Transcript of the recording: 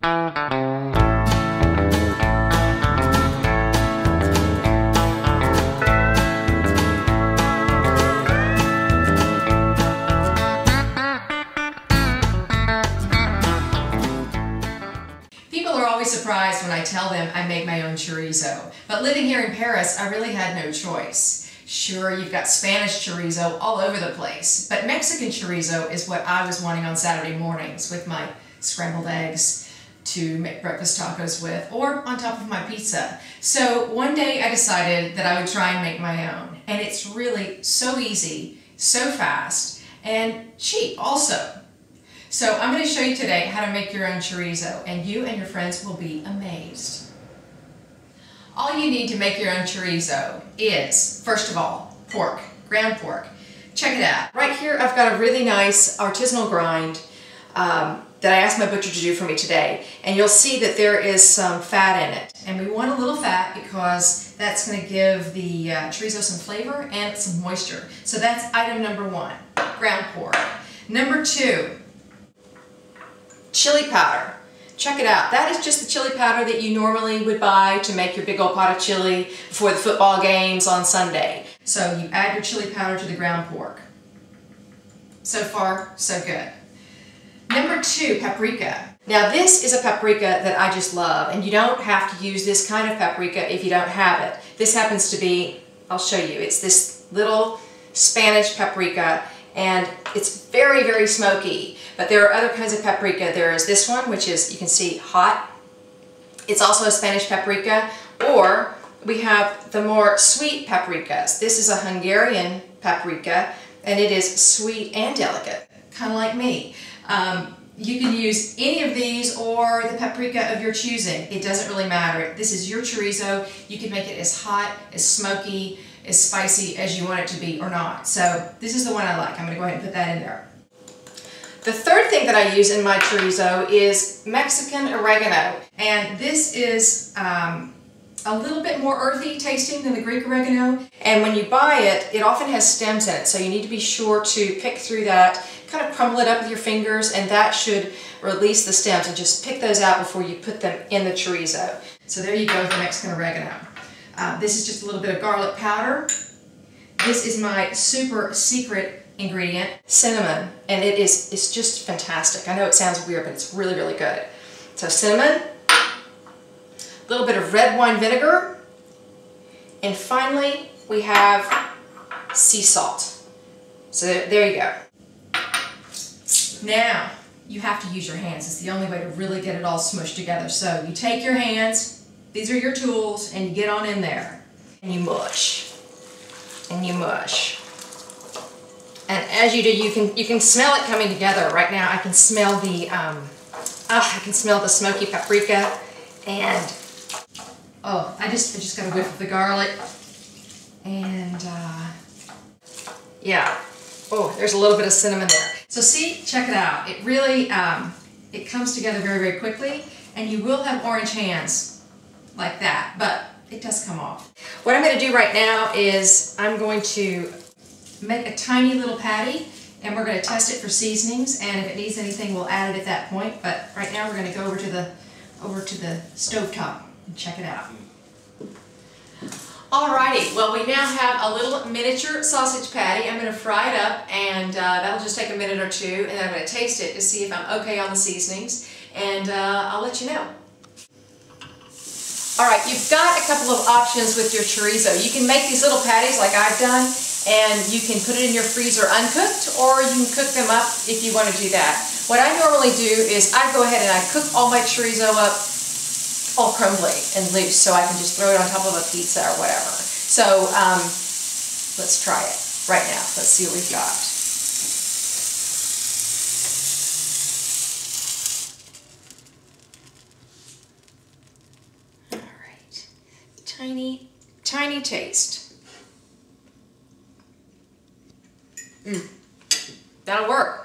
People are always surprised when I tell them I make my own chorizo, but living here in Paris, I really had no choice. Sure, you've got Spanish chorizo all over the place, but Mexican chorizo is what I was wanting on Saturday mornings with my scrambled eggs to make breakfast tacos with, or on top of my pizza. So one day I decided that I would try and make my own, and it's really so easy, so fast, and cheap also. So I'm going to show you today how to make your own chorizo, and you and your friends will be amazed. All you need to make your own chorizo is, first of all, pork, ground pork. Check it out. Right here I've got a really nice artisanal grind that I asked my butcher to do for me today, and you'll see that there is some fat in it. And we want a little fat because that's going to give the chorizo some flavor and some moisture. So that's item number one, ground pork. Number two, chili powder. Check it out. That is just the chili powder that you normally would buy to make your big old pot of chili before the football games on Sunday. So you add your chili powder to the ground pork. So far, so good. Number two, paprika. Now this is a paprika that I just love, and you don't have to use this kind of paprika if you don't have it. This happens to be, I'll show you, it's this little Spanish paprika, and it's very, very smoky. But there are other kinds of paprika. There is this one, which is, you can see, hot. It's also a Spanish paprika. Or we have the more sweet paprikas. This is a Hungarian paprika, and it is sweet and delicate, kind of like me. You can use any of these or the paprika of your choosing. It doesn't really matter. This is your chorizo. You can make it as hot, as smoky, as spicy as you want it to be or not. So this is the one I like. I'm going to go ahead and put that in there. The third thing that I use in my chorizo is Mexican oregano, and this is a little bit more earthy tasting than the Greek oregano, and when you buy it, it often has stems in it, so you need to be sure to pick through that, kind of crumble it up with your fingers, and that should release the stems, and just pick those out before you put them in the chorizo. So there you go with the Mexican oregano. This is just a little bit of garlic powder. This is my super secret ingredient, cinnamon, and it's just fantastic. I know it sounds weird, but it's really, really good. So cinnamon, a little bit of red wine vinegar, and finally we have sea salt. So there you go. Now you have to use your hands. It's the only way to really get it all smushed together. So you take your hands, these are your tools, and you get on in there, and you mush, and you mush. And as you do, you can smell it coming together. Right now, I can smell the smoky paprika, and oh, I just got a whiff of the garlic, and yeah. Oh, there's a little bit of cinnamon there. So see, check it out. It really it comes together very, very quickly, and you will have orange hands like that, but it does come off. What I'm going to do right now is I'm going to make a tiny little patty, and we're going to test it for seasonings, and if it needs anything we'll add it at that point, but right now we're going to go over to the stove top and check it out. Alrighty, well we now have a little miniature sausage patty. I'm going to fry it up, and that'll just take a minute or two, and then I'm going to taste it to see if I'm okay on the seasonings, and I'll let you know. Alright, you've got a couple of options with your chorizo. You can make these little patties like I've done, and you can put it in your freezer uncooked, or you can cook them up if you want to do that. What I normally do is I go ahead and I cook all my chorizo up all crumbly and loose, so I can just throw it on top of a pizza or whatever. So let's try it right now. Let's see what we've got. All right, tiny, tiny taste. That'll work.